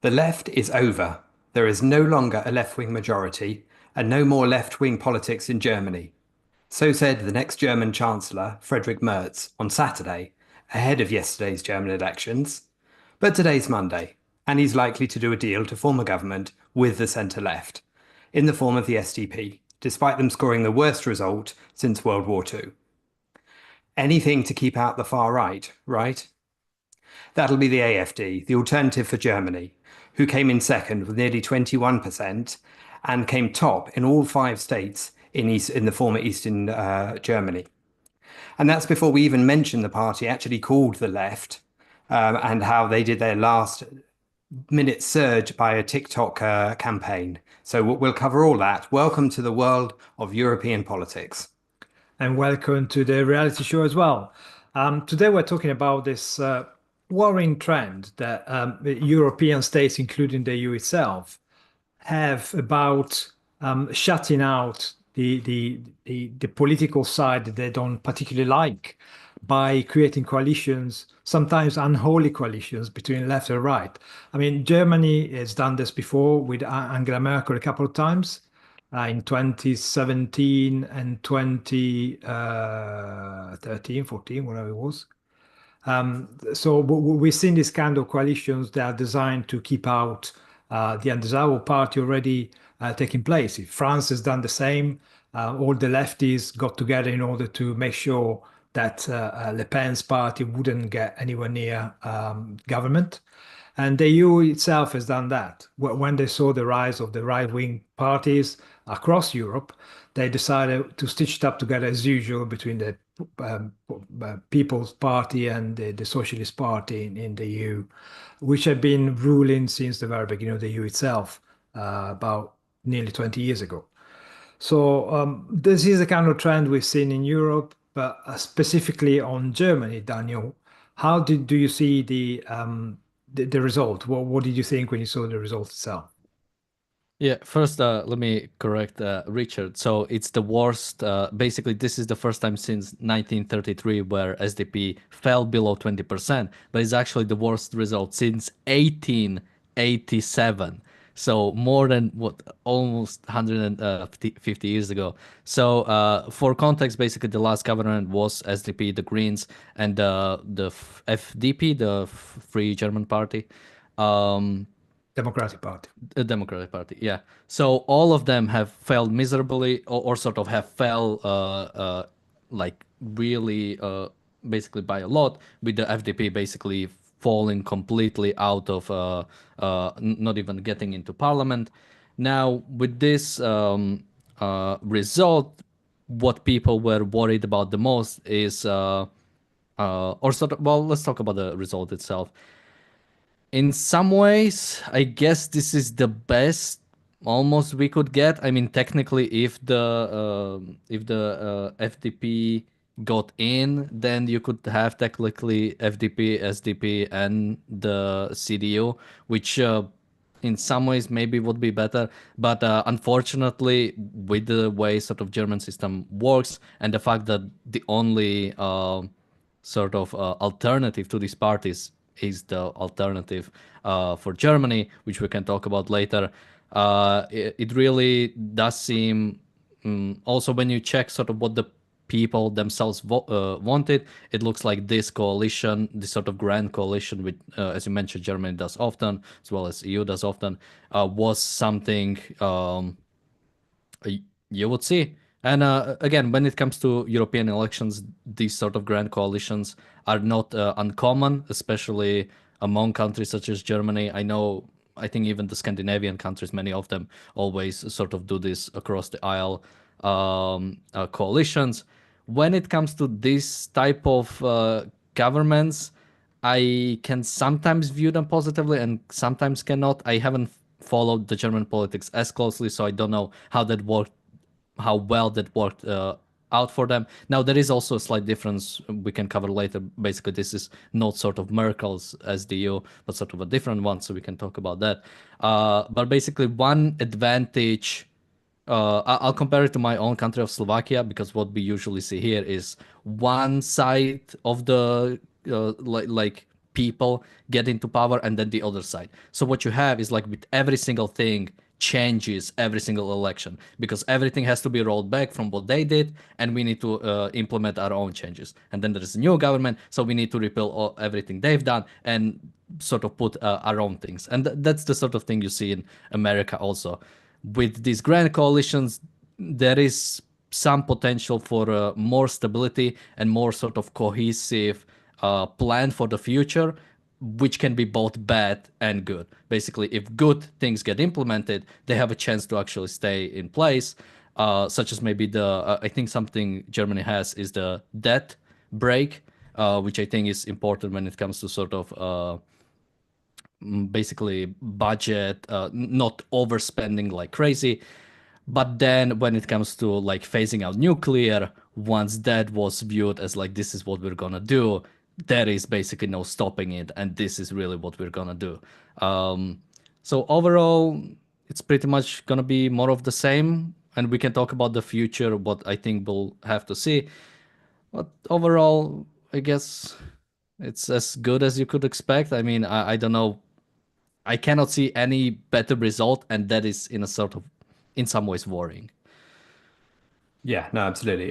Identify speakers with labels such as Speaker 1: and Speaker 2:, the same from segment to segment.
Speaker 1: The left is over. There is no longer a left-wing majority and no more left-wing politics in Germany. So said the next German Chancellor, Friedrich Merz, on Saturday, ahead of yesterday's German elections. But today's Monday, and he's likely to do a deal to form a government with the centre-left, in the form of the SDP, despite them scoring the worst result since World War II. Anything to keep out the far right, right? That'll be the AfD, the Alternative for Germany, who came in second with nearly 21% and came top in all 5 states in the former Eastern Germany. And that's before we even mention the party actually called the left, and how they did their last minute surge by a TikTok campaign. So we'll cover all that. Welcome to the world of European politics.
Speaker 2: And welcome to the reality show as well. Today we're talking about this worrying trend that the European states, including the EU itself, have about shutting out the political side that they don't particularly like by creating coalitions, sometimes unholy coalitions between left and right. I mean, Germany has done this before with Angela Merkel a couple of times in 2017 and 2013, 14, whatever it was. So we've seen these kind of coalitions that are designed to keep out the undesirable party already taking place. If France has done the same. All the lefties got together in order to make sure that Le Pen's party wouldn't get anywhere near government. And the EU itself has done that. When they saw the rise of the right-wing parties across Europe, they decided to stitch it up together as usual between the People's Party and the Socialist Party in the EU, which had been ruling since the very beginning of the EU itself, about nearly 20 years ago. So this is the kind of trend we've seen in Europe, but specifically on Germany, Daniel. How do you see the result? What did you think when you saw the result itself?
Speaker 3: Yeah, first, let me correct Richard. So it's the worst. Basically, this is the first time since 1933 where SDP fell below 20%, but it's actually the worst result since 1887. So more than almost 150 years ago. So for context, basically the last government was SDP, the Greens, and the FDP, the Free German Party.
Speaker 2: Democratic Party.
Speaker 3: The Democratic Party, yeah. So all of them have failed miserably, or sort of have fell like really basically by a lot, with the FDP basically falling completely out of not even getting into parliament. Now, with this result, what people were worried about the most is, or sort of, well, let's talk about the result itself. In some ways, I guess this is the best almost we could get. I mean, technically, if the FDP got in, then you could have technically FDP, SDP, and the CDU, which in some ways maybe would be better. But unfortunately, with the way sort of German system works and the fact that the only sort of alternative to these parties is the alternative for Germany, which we can talk about later. It really does seem, also when you check sort of what the people themselves wanted, it looks like this coalition, this sort of grand coalition, with, as you mentioned, Germany does often, as well as EU does often, was something you would see. And again, when it comes to European elections, these sort of grand coalitions are not uncommon, especially among countries such as Germany. I think even the Scandinavian countries, many of them always sort of do this across the aisle coalitions. When it comes to this type of governments, I can sometimes view them positively and sometimes cannot. I haven't followed the German politics as closely, so I don't know how well that worked out for them. Now, there is also a slight difference we can cover later. Basically, this is not sort of Merkel's SDU, but sort of a different one, so we can talk about that. But basically, one advantage, I'll compare it to my own country of Slovakia, because what we usually see here is one side of the like people get into power, and then the other side. So what you have is like with every single thing changes every single election because everything has to be rolled back from what they did, and we need to implement our own changes. And then there is a new government, so we need to repeal everything they've done and sort of put our own things. And that's the sort of thing you see in America also. With these grand coalitions, there is some potential for more stability and more sort of cohesive plan for the future, which can be both bad and good. Basically, if good things get implemented, they have a chance to actually stay in place, such as maybe I think something Germany has is the debt break, which I think is important when it comes to sort of basically budget, not overspending like crazy. But then when it comes to like phasing out nuclear, once that was viewed as like this is what we're gonna do, there is basically no stopping it, and this is really what we're gonna do. So overall, it's pretty much gonna be more of the same, and we can talk about the future, what I think we'll have to see. But overall, I guess it's as good as you could expect. I mean, I don't know. I cannot see any better result, and that is in a sort of, in some ways, worrying.
Speaker 1: Yeah, no, absolutely.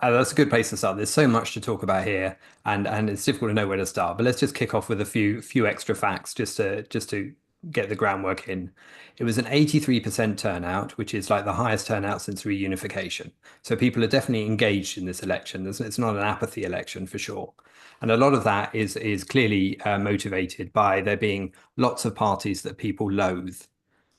Speaker 1: That's a good place to start. There's so much to talk about here, and it's difficult to know where to start. But let's just kick off with a few extra facts just to get the groundwork in. It was an 83% turnout, which is like the highest turnout since reunification. So people are definitely engaged in this election. It's not an apathy election for sure. And a lot of that is clearly motivated by there being lots of parties that people loathe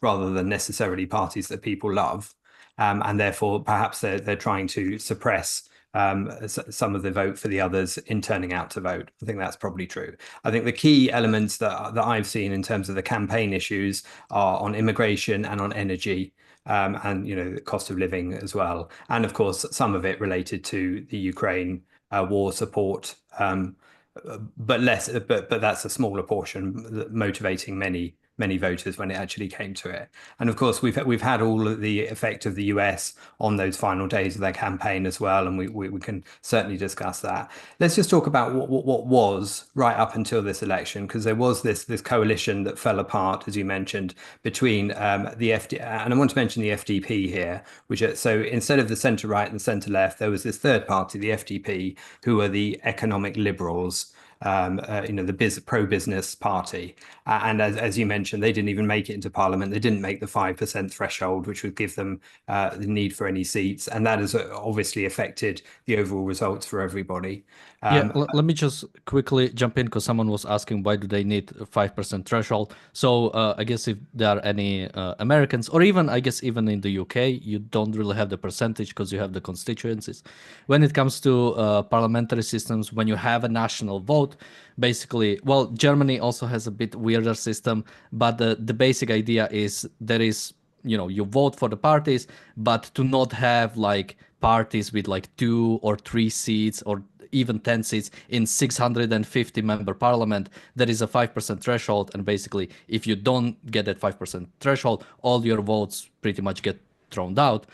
Speaker 1: rather than necessarily parties that people love. And therefore, perhaps they're trying to suppress some of the vote for the others in turning out to vote. I think that's probably true. I think the key elements that I've seen in terms of the campaign issues are on immigration and on energy. And the cost of living as well, and of course some of it related to the Ukraine war support, but less. But that's a smaller portion motivating many voters when it actually came to it. And of course, we've had all of the effect of the US on those final days of their campaign as well, and we can certainly discuss that. Let's just talk about what was right up until this election, because there was this coalition that fell apart, as you mentioned, between the FD, and I want to mention the FDP here, so instead of the centre right and the centre left, there was this third party, the FDP, who are the economic liberals. The pro-business party. And as you mentioned, they didn't even make it into parliament. They didn't make the 5% threshold, which would give them the need for any seats. And that has obviously affected the overall results for everybody.
Speaker 3: Yeah, let me just quickly jump in because someone was asking why do they need a 5% threshold. So I guess if there are any Americans, or even I guess even in the UK, you don't really have the percentage because you have the constituencies. When it comes to parliamentary systems, when you have a national vote, basically, well, Germany also has a bit weirder system, but the basic idea is there is, you vote for the parties, but to not have like parties with like 2 or 3 seats or even 10 seats in 650 member parliament, there is a 5% threshold. And basically, if you don't get that 5% threshold, all your votes pretty much get thrown out,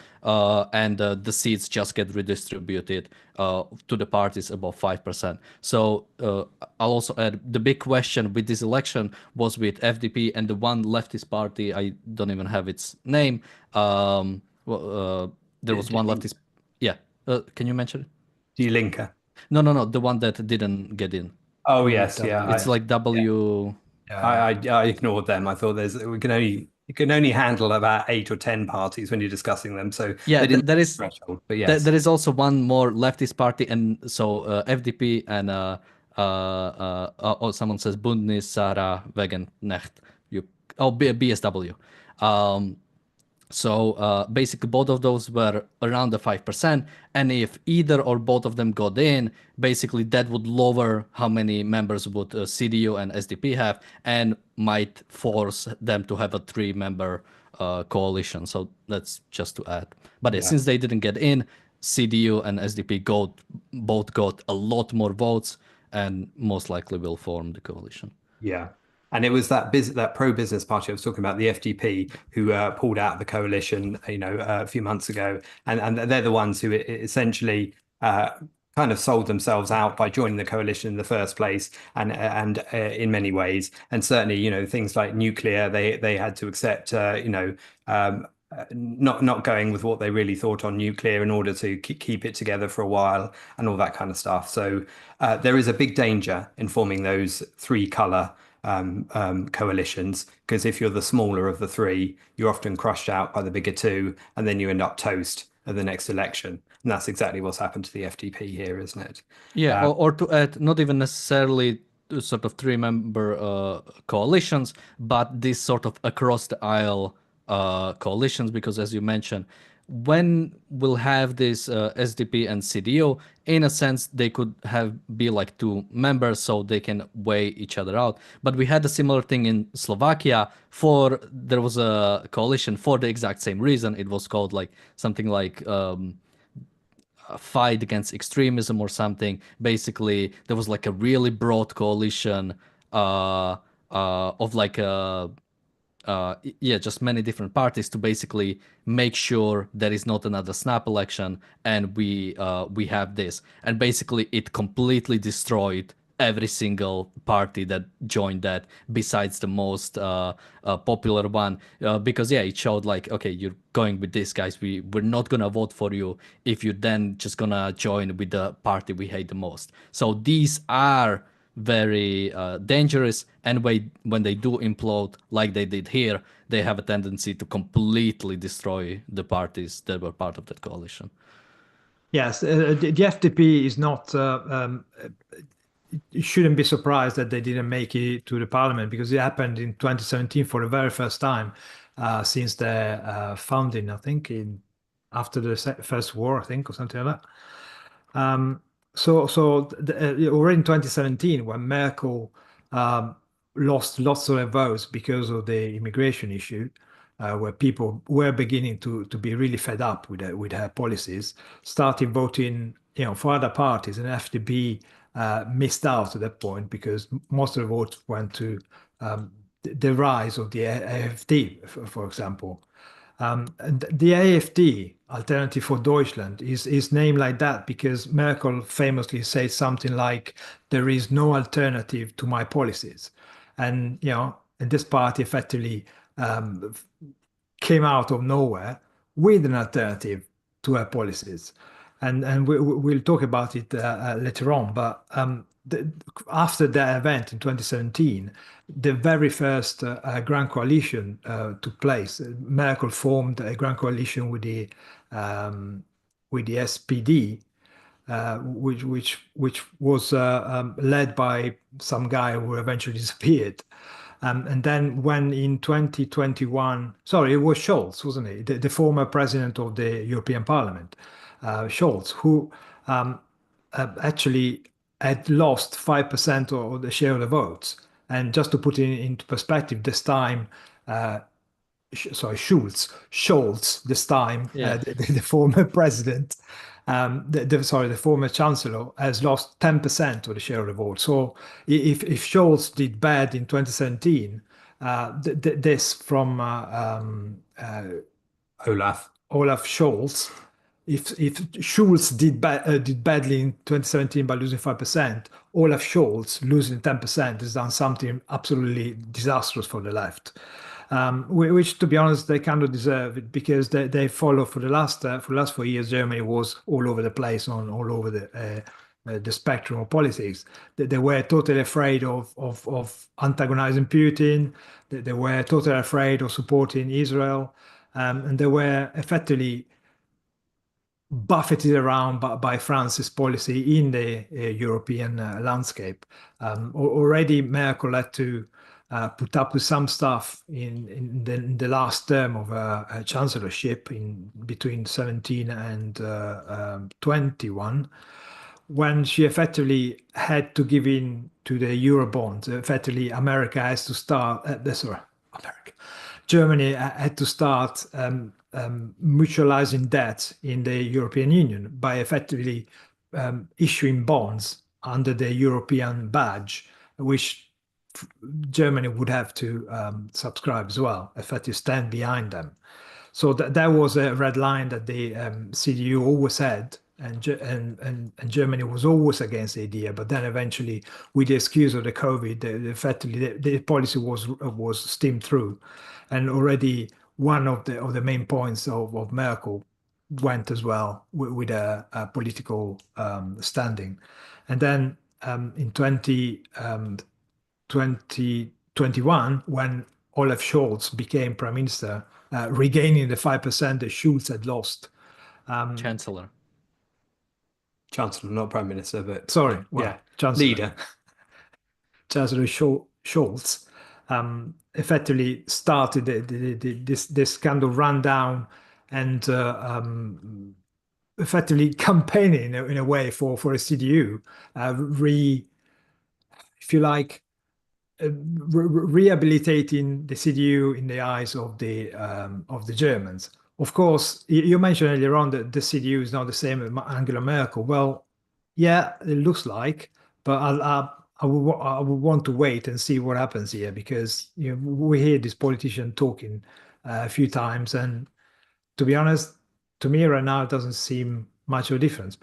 Speaker 3: and the seats just get redistributed to the parties above 5%. So I'll also add the big question with this election was with FDP and the one leftist party, I don't even have its name. There was one leftist. Yeah. Can you mention it?
Speaker 1: Die Linke.
Speaker 3: No, the one that didn't get in.
Speaker 1: Oh yes, yeah.
Speaker 3: It's like W.
Speaker 1: I ignored them. I thought you can only handle about 8 or 10 parties when you're discussing them. So
Speaker 3: Yeah,
Speaker 1: they didn't
Speaker 3: there is
Speaker 1: threshold, but yes.
Speaker 3: there is also one more leftist party, and so FDP and someone says Bundesrat wegen Nacht. BSW. So basically, both of those were around the 5%. And if either or both of them got in, basically that would lower how many members would CDU and SDP have and might force them to have a 3-member coalition. So that's just to add. But since they didn't get in, CDU and SDP both got a lot more votes and most likely will form the coalition.
Speaker 1: Yeah. And it was that pro-business party I was talking about, the FDP, who pulled out of the coalition, a few months ago, and they're the ones who essentially kind of sold themselves out by joining the coalition in the first place, and in many ways, and certainly, things like nuclear, they had to accept, not going with what they really thought on nuclear in order to keep it together for a while and all that kind of stuff. So there is a big danger in forming those three color coalitions, because if you're the smaller of the three, you're often crushed out by the bigger two, and then you end up toast at the next election. And that's exactly what's happened to the FDP here, isn't it?
Speaker 3: Yeah, or to add, not even necessarily to sort of three-member coalitions, but this sort of across the aisle coalitions, because as you mentioned, when we'll have this SDP and CDU, in a sense, they could be like two members, so they can weigh each other out. But we had a similar thing in Slovakia. There was a coalition for the exact same reason. It was called like something like. A fight against extremism or something. Basically, there was like a really broad coalition of like yeah, just many different parties to basically make sure there is not another snap election, and we have this. And basically, it completely destroyed every single party that joined that, besides the most popular one, because yeah, it showed like, okay, you're going with this, guys. We're not gonna vote for you if you're then just gonna join with the party we hate the most. So these are very dangerous, and when they do implode like they did here, they have a tendency to completely destroy the parties that were part of that coalition.
Speaker 2: Yes, the FDP is not. You shouldn't be surprised that they didn't make it to the parliament, because it happened in 2017 for the very first time since their founding, I think, after the First War, I think, or something like that. Already in 2017, when Merkel lost lots of their votes because of the immigration issue, where people were beginning to be really fed up with her policies, started voting, for other parties, and FDP missed out at that point because most of the votes went to the rise of the AfD, for example. And the AfD, Alternative for Deutschland, is named like that because Merkel famously said something like, "There is no alternative to my policies," and and this party effectively came out of nowhere with an alternative to her policies, and we'll talk about it later on. But after that event in 2017, the very first grand coalition took place. Merkel formed a grand coalition with the SPD, which was led by some guy who eventually disappeared. And then when in 2021, sorry, it was Scholz, wasn't it? The former president of the European Parliament, Scholz, who actually had lost 5% of the share of the votes. And just to put it into perspective, this time, Scholz, this time,
Speaker 3: Yeah.
Speaker 2: the former president, the former chancellor, has lost 10% of the share of the vote. So if Scholz did bad in 2017, this from Olaf Scholz. If Schulz did badly in 2017 by losing 5%, Olaf Scholz losing 10% has done something absolutely disastrous for the left. Which, to be honest, they kind of deserve it, because they follow for the last 4 years. Germany was all over the place, all over the spectrum of politics. They were totally afraid of antagonizing Putin. They were totally afraid of supporting Israel, and they were effectively buffeted around by France's policy in the European landscape. Already Merkel had to put up with some stuff in the last term of her chancellorship in between 17 and 21, when she effectively had to give in to the Eurobonds. Effectively, America has to start. Germany had to start mutualizing debt in the European Union by effectively issuing bonds under the European badge, which Germany would have to subscribe as well, effectively stand behind them. So that was a red line that the CDU always had, and Germany was always against the idea. But then eventually, with the excuse of the COVID, effectively the policy was steamed through, and already one of the main points of Merkel went as well with a political standing, and then in 2021, when Olaf Scholz became prime minister, regaining the 5% that Schulz had lost.
Speaker 3: Chancellor.
Speaker 1: Chancellor, not Prime Minister, but
Speaker 2: Sorry,
Speaker 1: yeah,
Speaker 2: well, Chancellor.
Speaker 1: leader.
Speaker 2: Chancellor Scholz effectively started this kind of rundown and effectively campaigning in a way for a CDU, if you like, rehabilitating the CDU in the eyes of the Germans. Of course, you mentioned earlier on that the CDU is not the same as Angela Merkel. Well, yeah, it looks like, but I would want to wait and see what happens here because we hear this politician talking a few times, and to be honest, to me right now it doesn't seem much of a difference.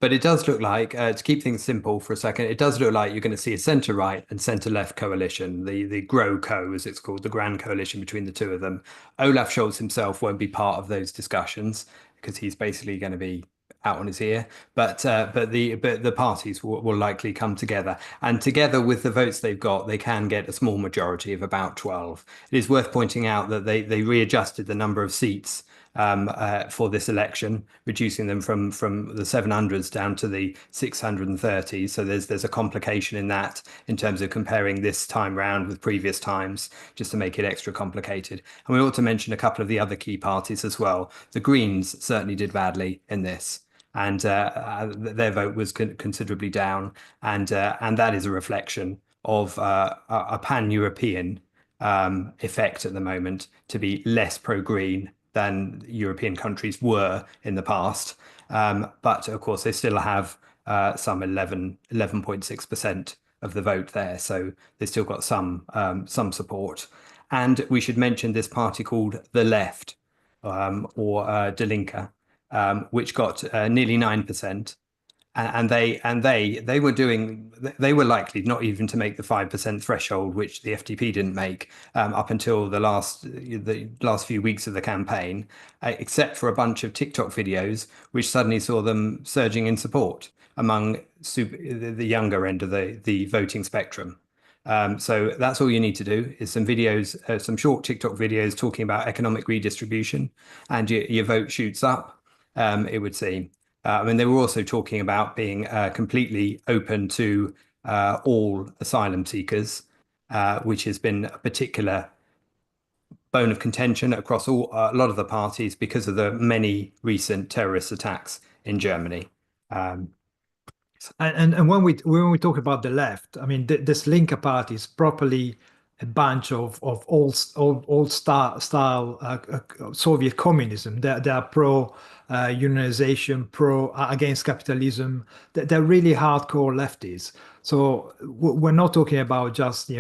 Speaker 1: But it does look like, to keep things simple for a second, it does look like you're going to see a centre-right and centre-left coalition, the GroKo, as it's called, the grand coalition between the two of them. Olaf Scholz himself won't be part of those discussions because he's basically going to be out on his ear. But the parties will likely come together, and together with the votes they've got, they can get a small majority of about 12. It is worth pointing out that they readjusted the number of seats for this election, reducing them from the 700s down to the 630s. So there's a complication in that in terms of comparing this time round with previous times, just to make it extra complicated. And we ought to mention a couple of the other key parties as well. The Greens certainly did badly in this, and their vote was considerably down, and that is a reflection of a pan-European effect at the moment to be less pro-green than European countries were in the past. But of course, they still have some 11.6% of the vote there. So they still got some support. And we should mention this party called the Left, or Die Linke, which got nearly 9%. They were likely not even to make the 5% threshold, which the FDP didn't make up until the last few weeks of the campaign, except for a bunch of TikTok videos, which suddenly saw them surging in support among the younger end of the voting spectrum. So that's all you need to do is some videos, some short TikTok videos talking about economic redistribution, and your vote shoots up, it would seem. I mean, they were also talking about being completely open to all asylum seekers, which has been a particular bone of contention across a lot of the parties because of the many recent terrorist attacks in Germany.
Speaker 2: And when we talk about the left, I mean, this Linke Party is properly a bunch of old style Soviet communism. They are pro unionization, pro against capitalism. They're really hardcore lefties. So we're not talking about just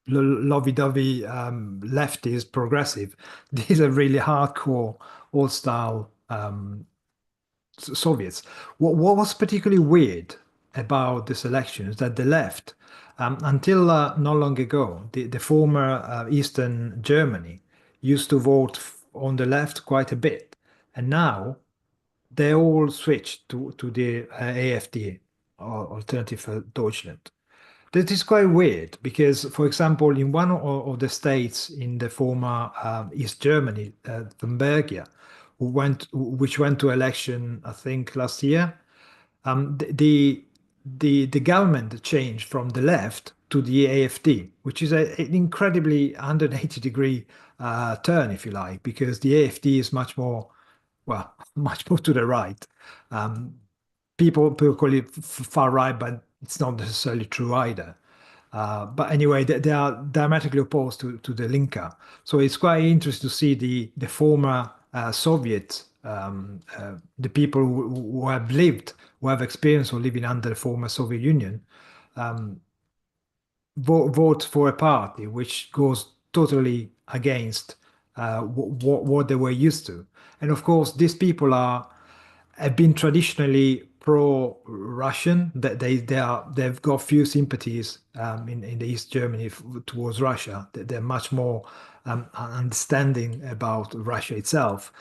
Speaker 2: lovey-dovey lefties, progressive. These are really hardcore old style Soviets. What was particularly weird about this election is that the left, until not long ago, the former Eastern Germany used to vote on the left quite a bit, and now they all switched to the AfD, or Alternative for Deutschland. That is quite weird because, for example, in one of the states in the former East Germany, Thuringia, which went to election, I think, last year, the government changed from the left to the AfD, which is an incredibly 180-degree turn, if you like, because the AfD is much more, well, much more to the right. People call it far right, but it's not necessarily true either. But anyway, they are diametrically opposed to the Linke. So it's quite interesting to see the former Soviet, the people who have lived, who have experience of living under the former Soviet Union, vote for a party which goes totally against what they were used to. And of course, these people have been traditionally pro-Russian. That they've got few sympathies in the East Germany towards Russia. They're much more understanding about Russia itself.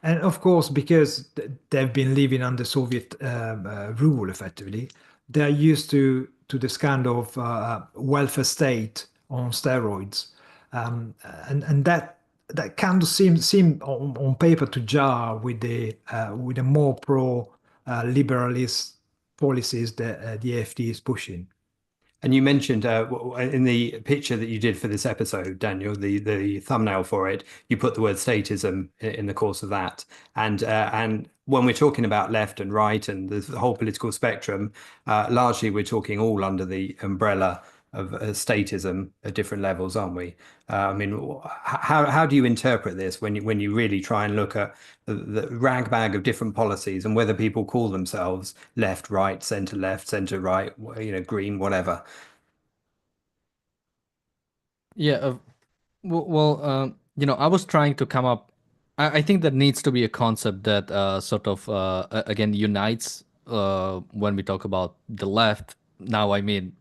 Speaker 2: And of course, because they've been living under Soviet rule effectively, they're used to this kind of welfare state on steroids, and that kind of seem on paper to jar with the more pro liberalist policies that the AfD is pushing.
Speaker 1: And you mentioned in the picture that you did for this episode, Daniel, the thumbnail for it, you put the word statism in the course of that. And when we're talking about left and right and the whole political spectrum, largely we're talking all under the umbrella of statism at different levels, aren't we? I mean, how do you interpret this when you really try and look at the ragbag of different policies and whether people call themselves left, centre right, green, whatever?
Speaker 3: Yeah, well, I was trying to come up. I think there needs to be a concept that sort of again unites when we talk about the left. Now, I mean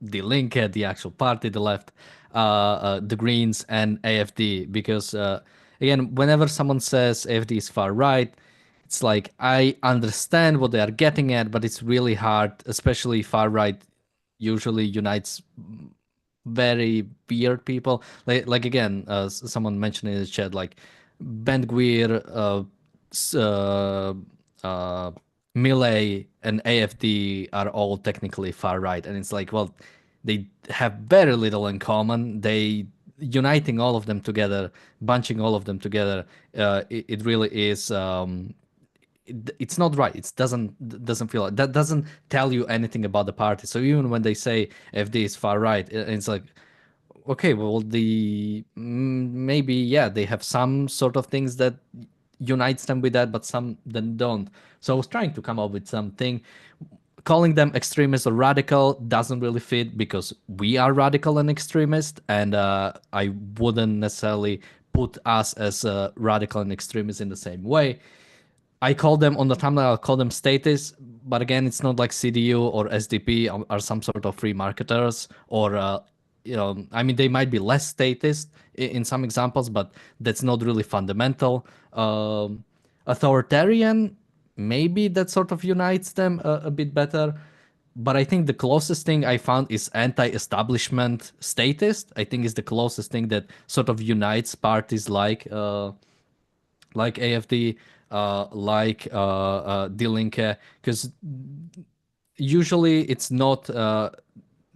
Speaker 3: the Linke, the actual party, the left, the Greens, and AfD. Because again, whenever someone says AfD is far right, it's like I understand what they are getting at, but it's really hard, especially far right usually unites very weird people. Like again, someone mentioned in the chat, like Ben Gvir, uh, Millet, and AFD are all technically far right, and it's like, well, they have very little in common. They uniting all of them together, bunching all of them together, it really is. It's not right. It doesn't feel like that. Doesn't tell you anything about the party. So even when they say FD is far right, it's like, okay, well, maybe, yeah, they have some sort of things that unites them with that, but some then don't. So I was trying to come up with something. Calling them extremist or radical doesn't really fit because we are radical and extremist, and I wouldn't necessarily put us as radical and extremist in the same way. I call them on the thumbnail, I'll call them statists, but again, it's not like CDU or SDP are some sort of free marketers or, I mean, they might be less statist in some examples, but that's not really fundamental. Authoritarian, maybe that sort of unites them a bit better. But I think the closest thing I found is anti-establishment statist. I think is the closest thing that sort of unites parties like AFD, like Die Linke, because usually it's not.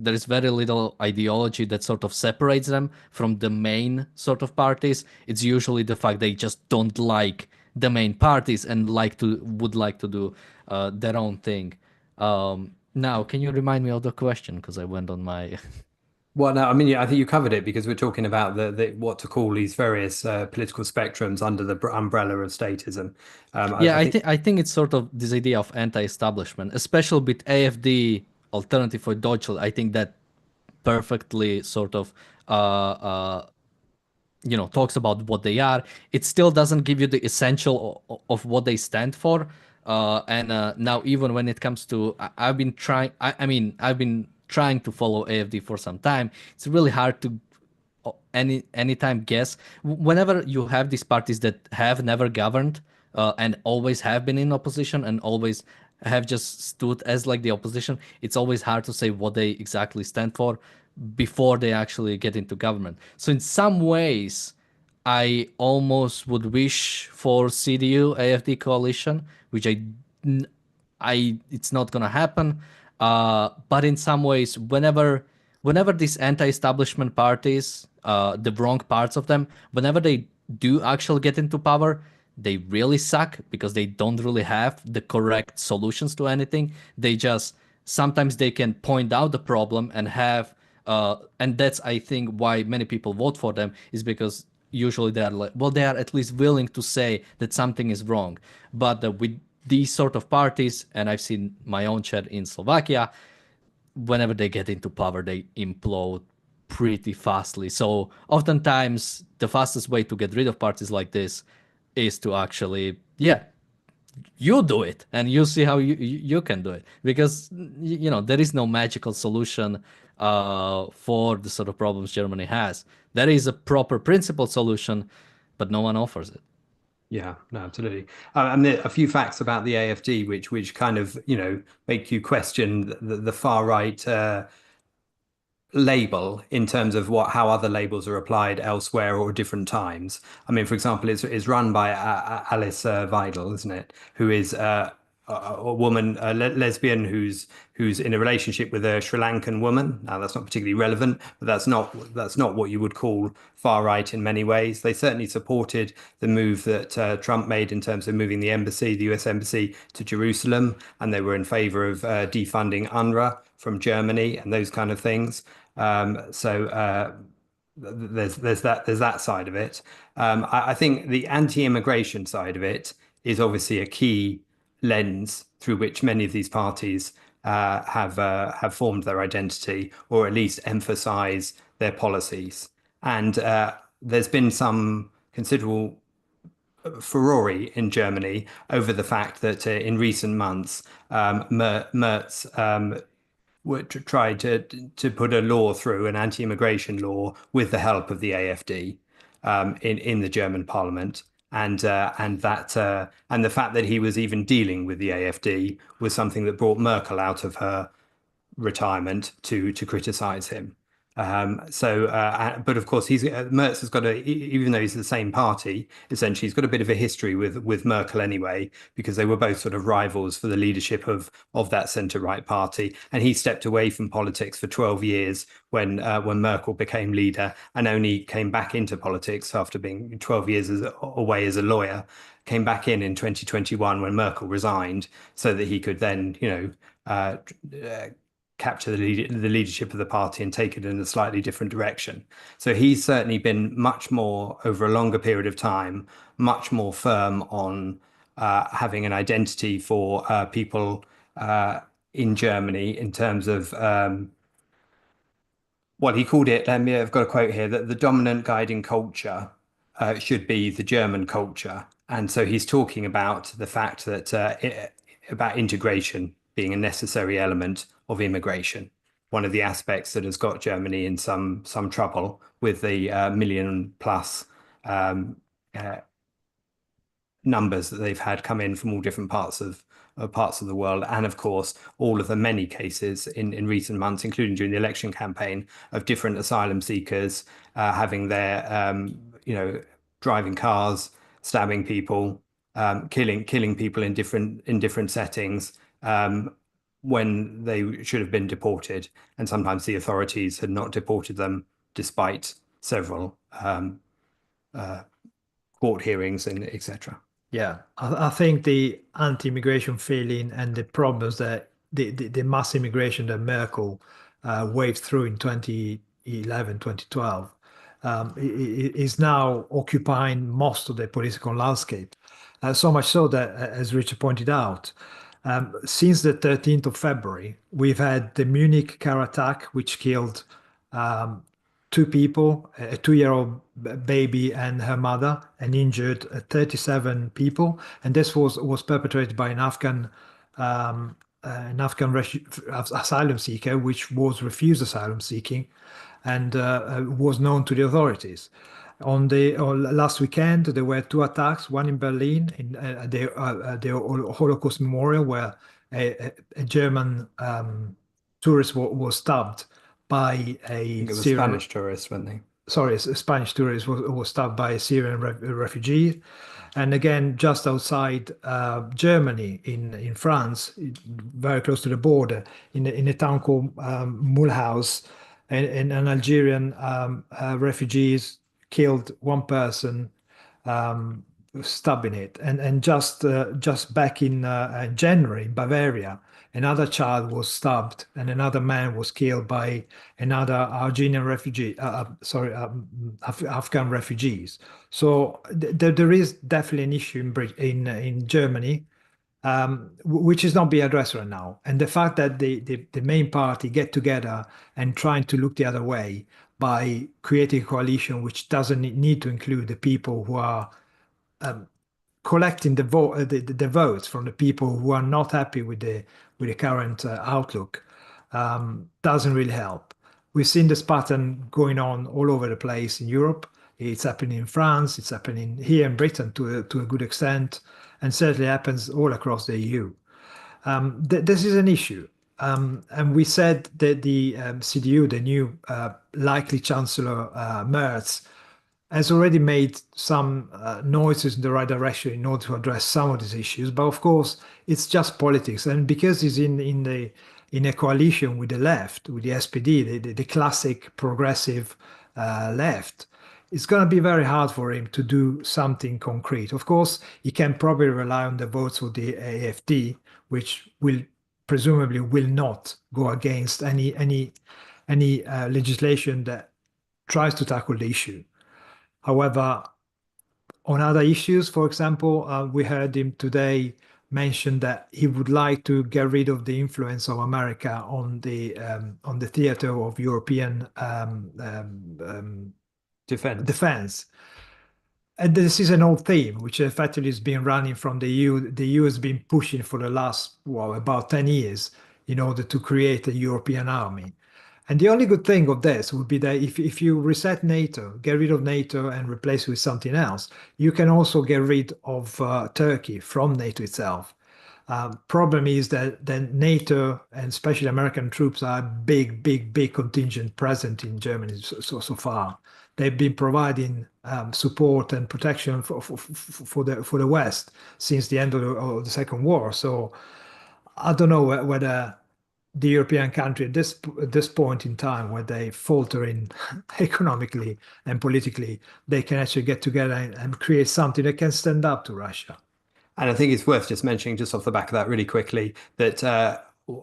Speaker 3: There is very little ideology that sort of separates them from the main sort of parties. It's usually the fact they just don't like the main parties and would like to do their own thing. Now, can you remind me of the question? Because I went on my.
Speaker 1: Well, no, I mean, yeah, I think you covered it because we're talking about the what to call these various political spectrums under the umbrella of statism.
Speaker 3: Yeah,
Speaker 1: I think.
Speaker 3: I think it's sort of this idea of anti-establishment, especially with AfD, Alternative for Deutschland. I think that perfectly sort of talks about what they are. It still doesn't give you the essential of what they stand for. And now even when it comes to I've been trying I mean I've been trying to follow AfD for some time. It's really hard to anytime guess. Whenever you have these parties that have never governed and always have been in opposition and always have just stood as like the opposition, it's always hard to say what they exactly stand for before they actually get into government. So in some ways, I almost would wish for CDU AFD coalition, which it's not gonna happen. But in some ways, whenever these anti-establishment parties, the wrong parts of them, whenever they do actually get into power, they really suck because they don't really have the correct solutions to anything. They just sometimes they can point out the problem and have, and that's I think why many people vote for them is because usually they are like, well, they are at least willing to say that something is wrong. But with these sort of parties, and I've seen my own chat in Slovakia, whenever they get into power, they implode pretty fastly. So oftentimes the fastest way to get rid of parties like this is to actually, yeah, you do it and you see how you can do it, because you know there is no magical solution for the sort of problems Germany has. There is a proper principled solution, but no one offers it.
Speaker 1: Yeah, no, absolutely. And there are a few facts about the AfD which kind of, make you question the far right label in terms of how other labels are applied elsewhere or different times. I mean, for example, it's run by Alice Weidel, isn't it? Who is a woman, a lesbian who's in a relationship with a Sri Lankan woman. Now, that's not particularly relevant, but that's not what you would call far right in many ways. They certainly supported the move that Trump made in terms of moving the embassy, the US embassy, to Jerusalem, and they were in favor of defunding UNRWA from Germany and those kind of things. So there's that side of it. I think the anti-immigration side of it is obviously a key lens through which many of these parties have formed their identity, or at least emphasize their policies. And there's been some considerable furore in Germany over the fact that in recent months, Merz tried to put a law through, an anti-immigration law, with the help of the AfD in the German parliament. And the fact that he was even dealing with the AfD was something that brought Merkel out of her retirement to criticize him. But of course, Merz has got even though he's the same party, essentially, he's got a bit of a history with Merkel anyway, because they were both sort of rivals for the leadership of that centre-right party. And he stepped away from politics for 12 years when Merkel became leader, and only came back into politics after being 12 years away as a lawyer. Came back in 2021 when Merkel resigned, so that he could then, capture the leadership of the party and take it in a slightly different direction. So he's certainly been much more, over a longer period of time, much more firm on having an identity for people in Germany in terms of what he called it. I've got a quote here, that the dominant guiding culture should be the German culture. And so he's talking about the fact that about integration being a necessary element of immigration. One of the aspects that has got Germany in some trouble with the million plus uh, numbers that they've had come in from all different parts of the world, and of course all of the many cases in recent months, including during the election campaign, of different asylum seekers having their driving cars, stabbing people, killing people in different settings, when they should have been deported, and sometimes the authorities had not deported them despite several court hearings and etc.
Speaker 2: Yeah, I think the anti-immigration feeling and the problems that the mass immigration that Merkel waved through in 2011, 2012 is now occupying most of the political landscape. So much so that, as Richard pointed out, since the 13th of February, we've had the Munich car attack, which killed um, two people, a 2-year-old baby and her mother, and injured 37 people. And this was perpetrated by asylum seeker, which was refused asylum seeking, and was known to the authorities. On last weekend, there were two attacks, one in Berlin, in the Holocaust Memorial, where a German tourist was stabbed by
Speaker 1: I
Speaker 2: a
Speaker 1: think it was
Speaker 2: Syrian,
Speaker 1: Spanish tourists, weren't they?
Speaker 2: sorry, a Spanish tourist was stabbed by a Syrian refugee. And again, just outside Germany, in France, very close to the border, in a town called Mulhouse, and an Algerian refugees killed one person, um, stabbing it. And just back in January in Bavaria, another child was stabbed and another man was killed by another Argentinian refugee, Afghan refugees. So there is definitely an issue in Germany, which is not being addressed right now. And the fact that the main party get together and trying to look the other way by creating a coalition which doesn't need to include the people who are collecting the votes from the people who are not happy with the current outlook, doesn't really help. We've seen this pattern going on all over the place in Europe. It's happening in France. It's happening here in Britain to a good extent, and certainly happens all across the EU. This is an issue. And we said that the CDU, the new likely Chancellor Merz, has already made some noises in the right direction in order to address some of these issues. But of course, it's just politics, and because he's in a coalition with the left, with the SPD, the classic progressive left, it's going to be very hard for him to do something concrete. Of course, he can probably rely on the votes of the AfD, which will presumably will not go against any legislation that tries to tackle the issue. However, on other issues, for example, we heard him today mention that he would like to get rid of the influence of America on the theater of European
Speaker 1: Defense.
Speaker 2: defense. And this is an old theme, which effectively has been running from the EU. The EU has been pushing for the last, well, about 10 years in order to create a European army. And the only good thing of this would be that if you reset NATO, get rid of NATO and replace it with something else, you can also get rid of Turkey from NATO itself. Problem is that then NATO and especially American troops are a big contingent present in Germany so far. They've been providing support and protection for the West since the end of the Second War. So I don't know whether the European country at this point in time, where they falter in economically and politically, they can actually get together and create something that can stand up to Russia.
Speaker 1: And I think it's worth just mentioning, just off the back of that really quickly, that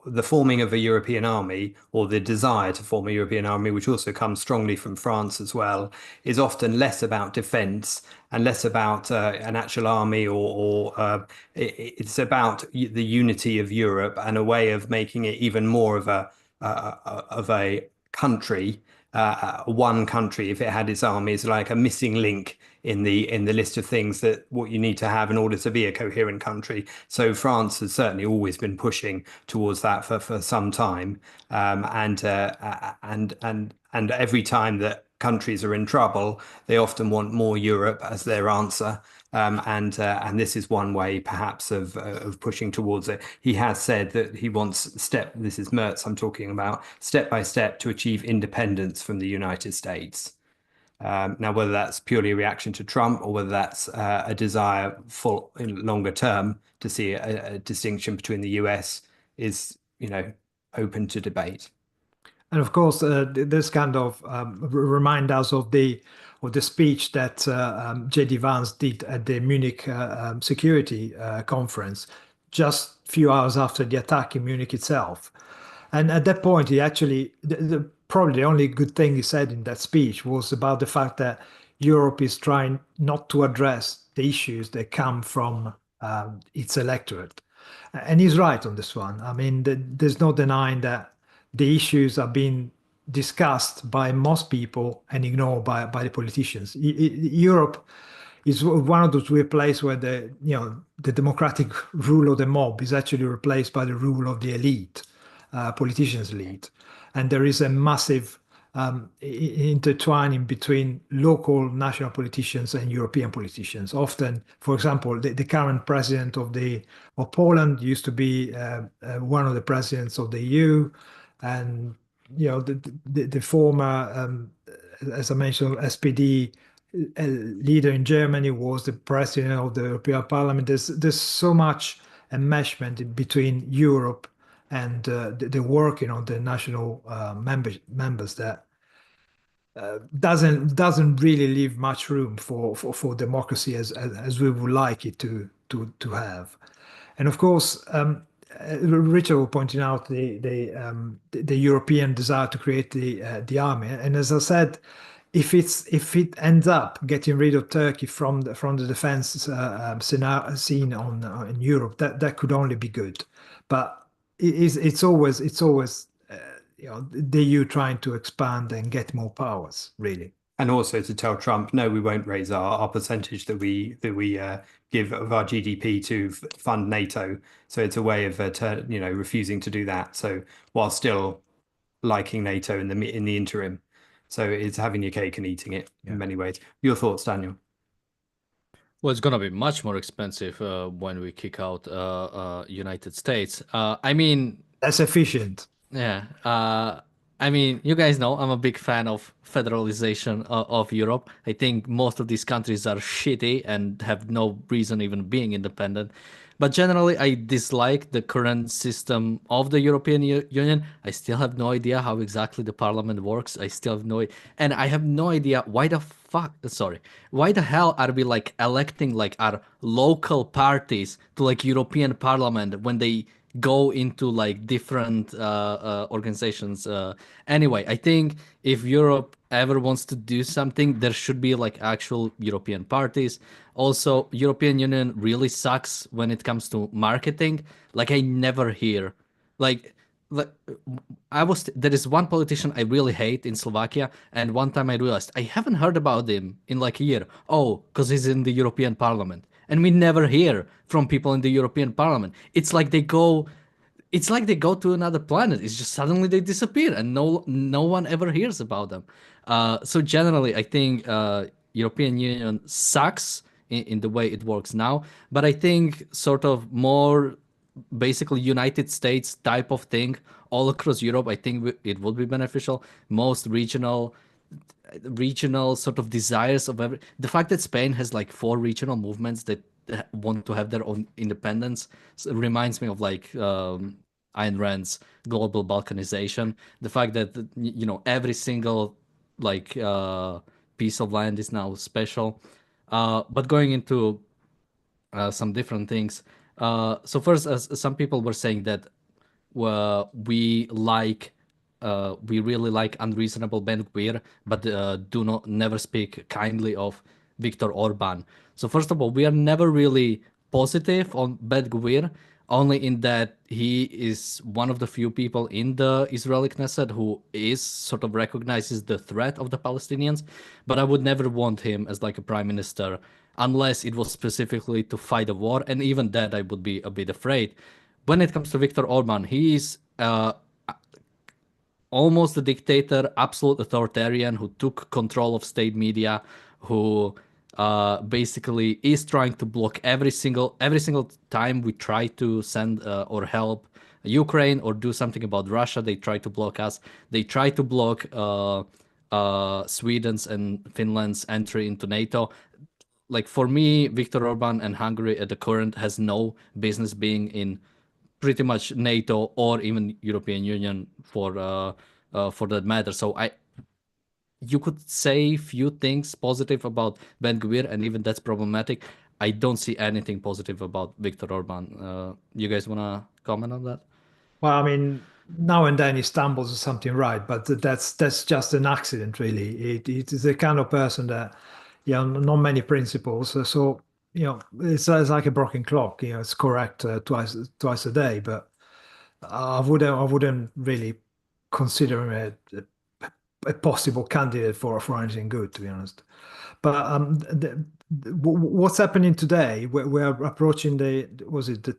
Speaker 1: the forming of a European army, or the desire to form a European army, which also comes strongly from France as well, is often less about defense and less about an actual army, or it's about the unity of Europe and a way of making it even more of a country. One country, if it had its army, is like a missing link in the list of things that what you need to have in order to be a coherent country. So France has certainly always been pushing towards that for some time, and every time that countries are in trouble, they often want more Europe as their answer. And this is one way, perhaps, of pushing towards it. He has said that he wants this is Merz I'm talking about, step by step to achieve independence from the United States. Now, whether that's purely a reaction to Trump or whether that's a desire for in longer term to see a distinction between the US is, open to debate.
Speaker 2: And of course, this kind of remind us of the speech that J.D. Vance did at the Munich Security Conference, just a few hours after the attack in Munich itself. And at that point, he actually, probably the only good thing he said in that speech was about the fact that Europe is trying not to address the issues that come from its electorate. And he's right on this one. I mean, there's no denying that the issues are being discussed by most people and ignored by the politicians. Europe is one of those weird places where the democratic rule of the mob is actually replaced by the rule of the elite, politicians' elite. And there is a massive intertwining between local national politicians and European politicians. Often, for example, the current president of Poland used to be one of the presidents of the EU, and the former, as I mentioned, SPD leader in Germany was the president of the European Parliament. There's so much enmeshment between Europe and the working on the national members that doesn't really leave much room for democracy as we would like it to have. And of course, Richard was pointing out the European desire to create the army. And as I said, if it ends up getting rid of Turkey from the defense scene in Europe, that could only be good. But it's always the EU trying to expand and get more powers, really.
Speaker 1: And also to tell Trump, no, we won't raise our percentage that we give of our GDP to fund NATO. So it's a way of refusing to do that. So while still liking NATO in the interim, so it's having your cake and eating it in
Speaker 2: Yeah.
Speaker 1: many ways. Your thoughts, Daniel?
Speaker 3: Well, it's gonna be much more expensive when we kick out United States. I mean,
Speaker 2: That's efficient.
Speaker 3: yeah. I mean, you guys know I'm a big fan of federalization of Europe. I think most of these countries are shitty and have no reason even being independent. But generally, I dislike the current system of the European Union. I still have no idea how exactly the parliament works. I still have and I have no idea why the fuck, sorry, why the hell are we like electing like our local parties to like European Parliament when they go into like different organizations. Anyway, I think if Europe ever wants to do something, there should be like actual European parties. Also, European Union really sucks when it comes to marketing. Like I never hear, like, like there is one politician I really hate in Slovakia, and one time I realized I haven't heard about him in like a year. Oh, because he's in the European Parliament. And we never hear from people in the European Parliament. It's like they go to another planet. It's just suddenly they disappear and no one ever hears about them. So generally, I think European Union sucks in the way it works now. But I think sort of more basically United States type of thing all across Europe, I think it would be beneficial. Most regional sort of desires of the fact that Spain has like four regional movements that want to have their own independence reminds me of like Ayn Rand's global balkanization. The fact that every single like piece of land is now special. But going into some different things. So first, as some people were saying that we really like unreasonable Ben Gvir, but do not never speak kindly of Viktor Orban. So first of all, we are never really positive on Ben Gvir, only in that he is one of the few people in the Israeli Knesset who is sort of recognizes the threat of the Palestinians. But I would never want him as like a prime minister unless it was specifically to fight a war, and even that I would be a bit afraid. When it comes to Viktor Orban, he is almost a dictator, absolute authoritarian who took control of state media, who basically is trying to block every single time we try to send or help Ukraine or do something about Russia. They try to block us. They try to block Sweden's and Finland's entry into NATO. Like for me, Viktor Orban and Hungary at the current has no business being in pretty much NATO or even European Union for that matter. So you could say few things positive about Ben Gvir, and even that's problematic. I don't see anything positive about Viktor Orban. You guys wanna comment on that?
Speaker 2: Well, I mean, now and then he stumbles or something right, but that's just an accident, really. It is the kind of person that, not many principles. So, it's like a broken clock. It's correct twice a day, but I wouldn't really consider him a possible candidate for anything good, to be honest. But what's happening today? We're approaching was it the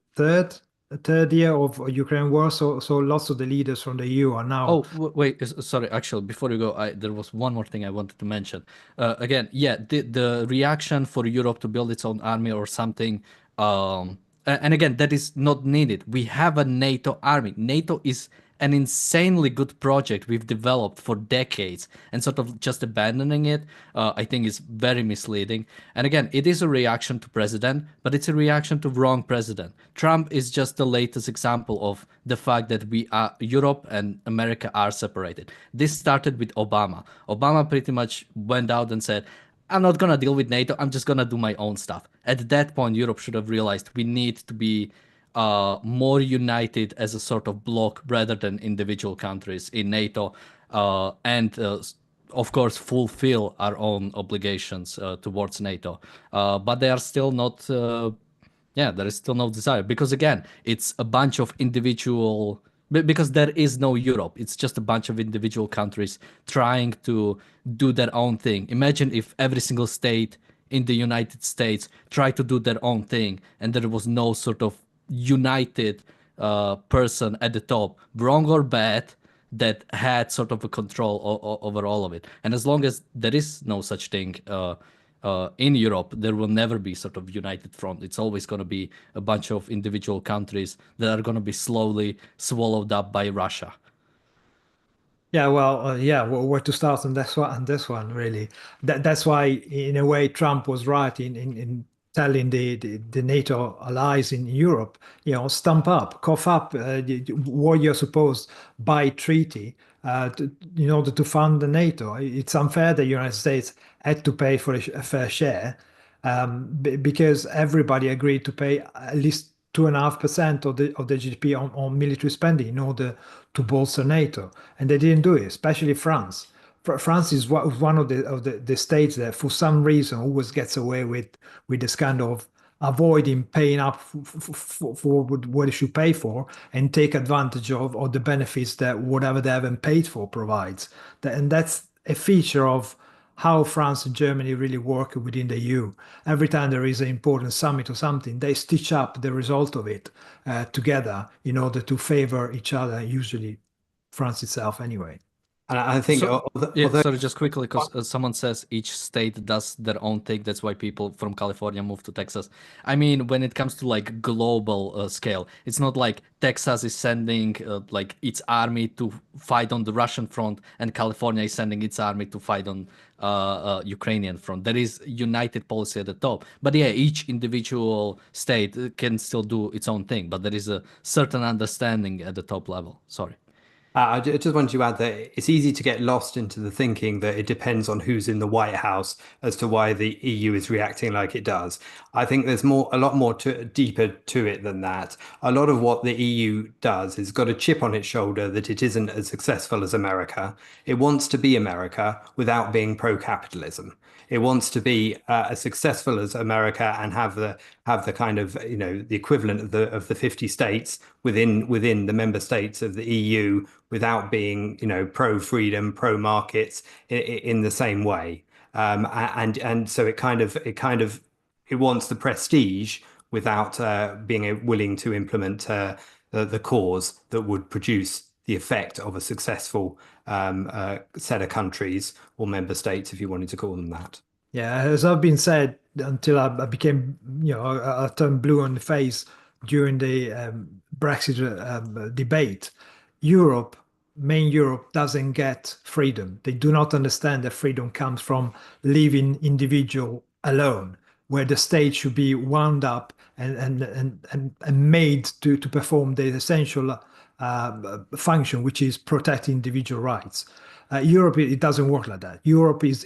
Speaker 2: third year of Ukraine war? So lots of the leaders from the EU are now.
Speaker 3: Oh, wait, sorry. Actually, before you go, there was one more thing I wanted to mention. Again, yeah, the reaction for Europe to build its own army or something. And again, that is not needed. We have a NATO army. NATO is an insanely good project we've developed for decades, and sort of just abandoning it, I think is very misleading. And again, it is a reaction to president, but it's a reaction to wrong president. Trump is just the latest example of the fact that Europe and America are separated. This started with Obama. Obama pretty much went out and said, I'm not gonna deal with NATO. I'm just gonna do my own stuff. At that point, Europe should have realized we need to be more united as a sort of bloc rather than individual countries in NATO, and of course fulfill our own obligations towards NATO. But they are still not. Yeah, there is still no desire because again, it's a bunch of individual Because there is no Europe. It's just a bunch of individual countries trying to do their own thing. Imagine if every single state in the United States tried to do their own thing and there was no sort of united person at the top, wrong or bad, that had sort of a control over all of it. And as long as there is no such thing in Europe, there will never be sort of united front. It's always going to be a bunch of individual countries that are going to be slowly swallowed up by Russia.
Speaker 2: Yeah, well, yeah, where to start on this one, really. That's why, in a way, Trump was right in telling the NATO allies in Europe, stump up, cough up what you're supposed by treaty in order to fund the NATO. It's unfair that the United States had to pay for a fair share because everybody agreed to pay at least 2.5% of the GDP on military spending in order to bolster NATO, and they didn't do it, especially France. France is one of the states that, for some reason, always gets away with this kind of avoiding paying up for what it should pay for and take advantage of the benefits that whatever they haven't paid for provides. And that's a feature of how France and Germany really work within the EU. Every time there is an important summit or something, they stitch up the result of it together in order to favor each other, usually France itself anyway.
Speaker 1: And I think,
Speaker 3: So, yeah,
Speaker 1: although
Speaker 3: sorry, just quickly, because someone says each state does their own thing. That's why people from California move to Texas. I mean, when it comes to like global scale, it's not like Texas is sending like its army to fight on the Russian front, and California is sending its army to fight on Ukrainian front. There is united policy at the top. But yeah, each individual state can still do its own thing, but there is a certain understanding at the top level. Sorry.
Speaker 1: I just wanted to add that it's easy to get lost into the thinking that it depends on who's in the White House as to why the EU is reacting like it does. I think there's a lot more deeper to it than that. A lot of what the EU does is got a chip on its shoulder that it isn't as successful as America. It wants to be America without being pro-capitalism. It wants to be as successful as America and have the kind of the equivalent of the 50 states within the member states of the EU without being pro freedom, pro markets in the same way. And so it wants the prestige without being willing to implement the cause that would produce the effect of a successful set of countries or member states, if you wanted to call them that.
Speaker 2: Yeah, as I've been said, until I became, I turned blue on the face during the Brexit debate. Europe, main Europe, doesn't get freedom. They do not understand that freedom comes from leaving individual alone, where the state should be wound up and made to perform the essential function, which is protecting individual rights. Europe, it doesn't work like that. Europe is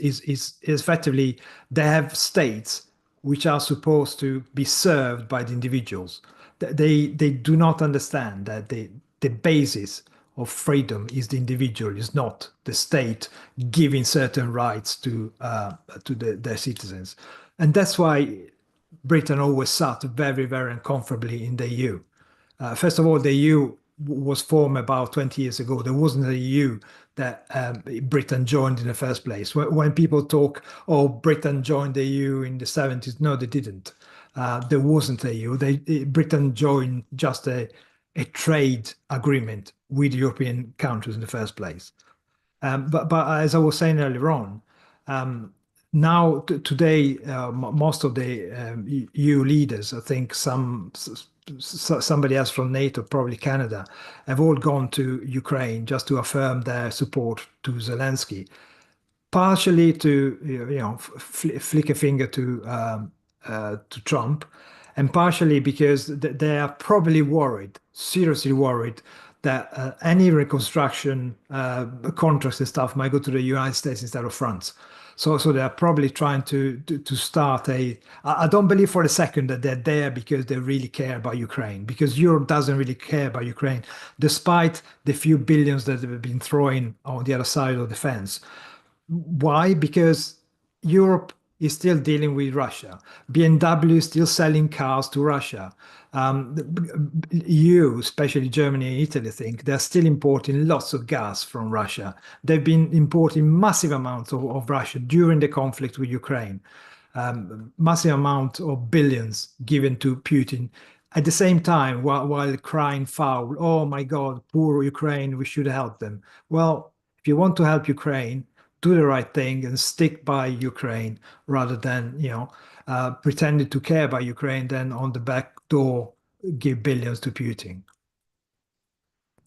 Speaker 2: effectively, they have states which are supposed to be served by the individuals. They do not understand that the basis of freedom is the individual, is not the state giving certain rights to their citizens. And that's why Britain always sat very, very uncomfortably in the EU. First of all, the EU was formed about 20 years ago. There wasn't a EU that Britain joined in the first place. When people talk, oh, Britain joined the EU in the 70s, no, they didn't. There wasn't a EU. Britain joined just a trade agreement with European countries in the first place. But as I was saying earlier on, now today, most of the EU leaders, I think somebody else from NATO, probably Canada, have all gone to Ukraine just to affirm their support to Zelensky, partially to flick a finger to Trump, and partially because they are probably worried, seriously worried, that any reconstruction contracts and stuff might go to the United States instead of France. So they are probably trying to start I don't believe for a second that they're there because they really care about Ukraine, because Europe doesn't really care about Ukraine, despite the few billions that have been thrown on the other side of the fence. Why? Because Europe is still dealing with Russia. BMW is still selling cars to Russia. The EU, especially Germany and Italy, I think they're still importing lots of gas from Russia. They've been importing massive amounts of Russia during the conflict with Ukraine. Massive amount of billions given to Putin. At the same time, while crying foul, oh my God, poor Ukraine, we should help them. Well, if you want to help Ukraine, do the right thing and stick by Ukraine rather than, pretending to care about Ukraine, then on the back door give billions to Putin.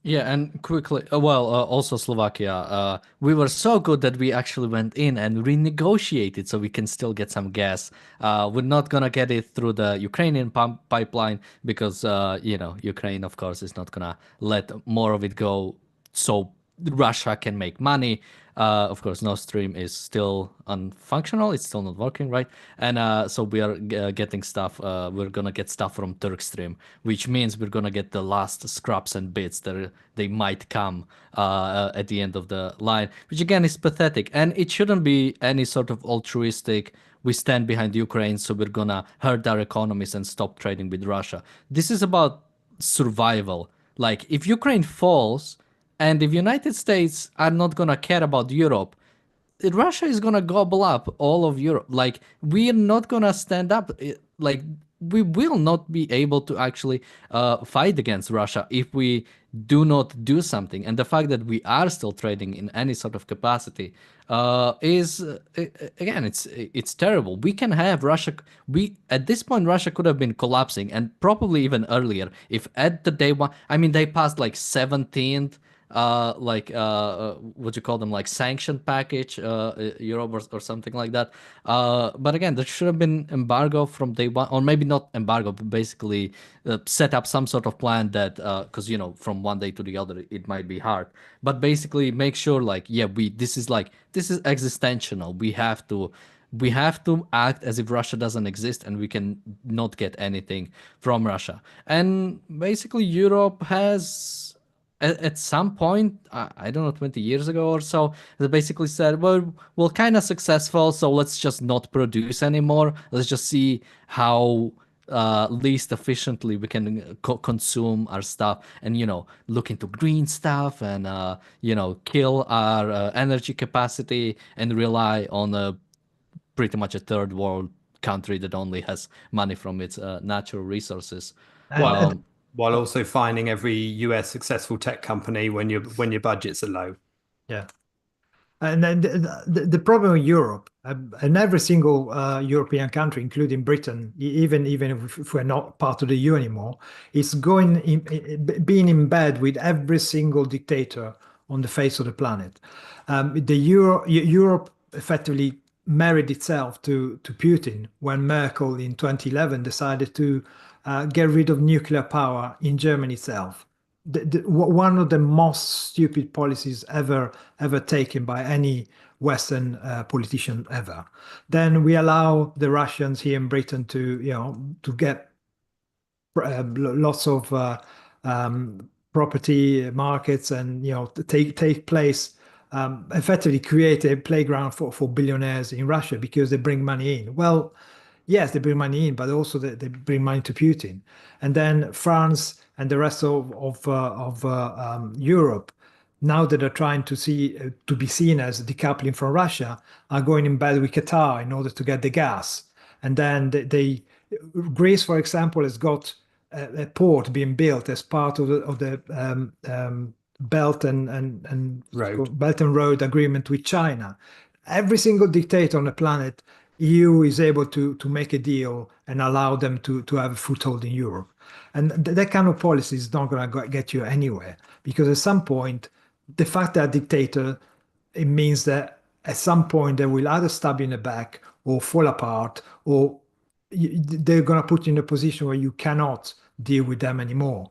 Speaker 3: Yeah, and quickly, also Slovakia. We were so good that we actually went in and renegotiated so we can still get some gas. We're not gonna get it through the Ukrainian pipeline because, Ukraine, of course, is not gonna let more of it go so Russia can make money. Of course, Nord Stream is still unfunctional. It's still not working, right? And so we are getting stuff. We're gonna get stuff from Turkstream, which means we're gonna get the last scraps and bits that they might come at the end of the line, which again is pathetic. And it shouldn't be any sort of altruistic. We stand behind Ukraine, so we're gonna hurt our economies and stop trading with Russia. This is about survival. Like if Ukraine falls and if United States are not gonna care about Europe, Russia is gonna gobble up all of Europe. Like we are not gonna stand up. Like we will not be able to actually fight against Russia if we do not do something. And the fact that we are still trading in any sort of capacity is again, it's terrible. We can have Russia. We at this point Russia could have been collapsing, and probably even earlier if at the day one. I mean, they passed like 17th what you call them, like sanction package, Europe or something like that. But again, there should have been embargo from day one, or maybe not embargo, but basically set up some sort of plan that, because from one day to the other it might be hard. But basically, make sure like, yeah, this is existential. We have to act as if Russia doesn't exist and we can not get anything from Russia. And basically, Europe has at some point, I don't know, 20 years ago or so, they basically said, well, we're kind of successful, so let's just not produce anymore. Let's just see how least efficiently we can consume our stuff and, look into green stuff and, kill our energy capacity and rely on pretty much a third world country that only has money from its natural resources.
Speaker 2: And,
Speaker 1: while
Speaker 2: and
Speaker 1: while
Speaker 2: oh,
Speaker 1: also finding every US successful tech company when your budgets are low.
Speaker 2: yeah. And then the problem with Europe, and every single European country, including Britain, even if we're not part of the EU anymore, is being in bed with every single dictator on the face of the planet. Europe effectively married itself to Putin when Merkel in 2011 decided to get rid of nuclear power in Germany itself. One of the most stupid policies ever taken by any Western politician ever. Then we allow the Russians here in Britain to get lots of property markets and to take place, effectively create a playground for billionaires in Russia because they bring money in. Well, yes, they bring money in, but also they bring money to Putin. And then France and the rest of Europe, now that they're trying to be seen as decoupling from Russia, are going in bed with Qatar in order to get the gas. And then Greece, for example, has got a port being built as part of the Belt and
Speaker 1: Road.
Speaker 2: Belt and Road Agreement with China. Every single dictator on the planet, EU is able to make a deal and allow them to have a foothold in Europe. And that kind of policy is not going to get you anywhere because at some point, the fact that dictator, it means that at some point they will either stab you in the back or fall apart, or they're going to put you in a position where you cannot deal with them anymore.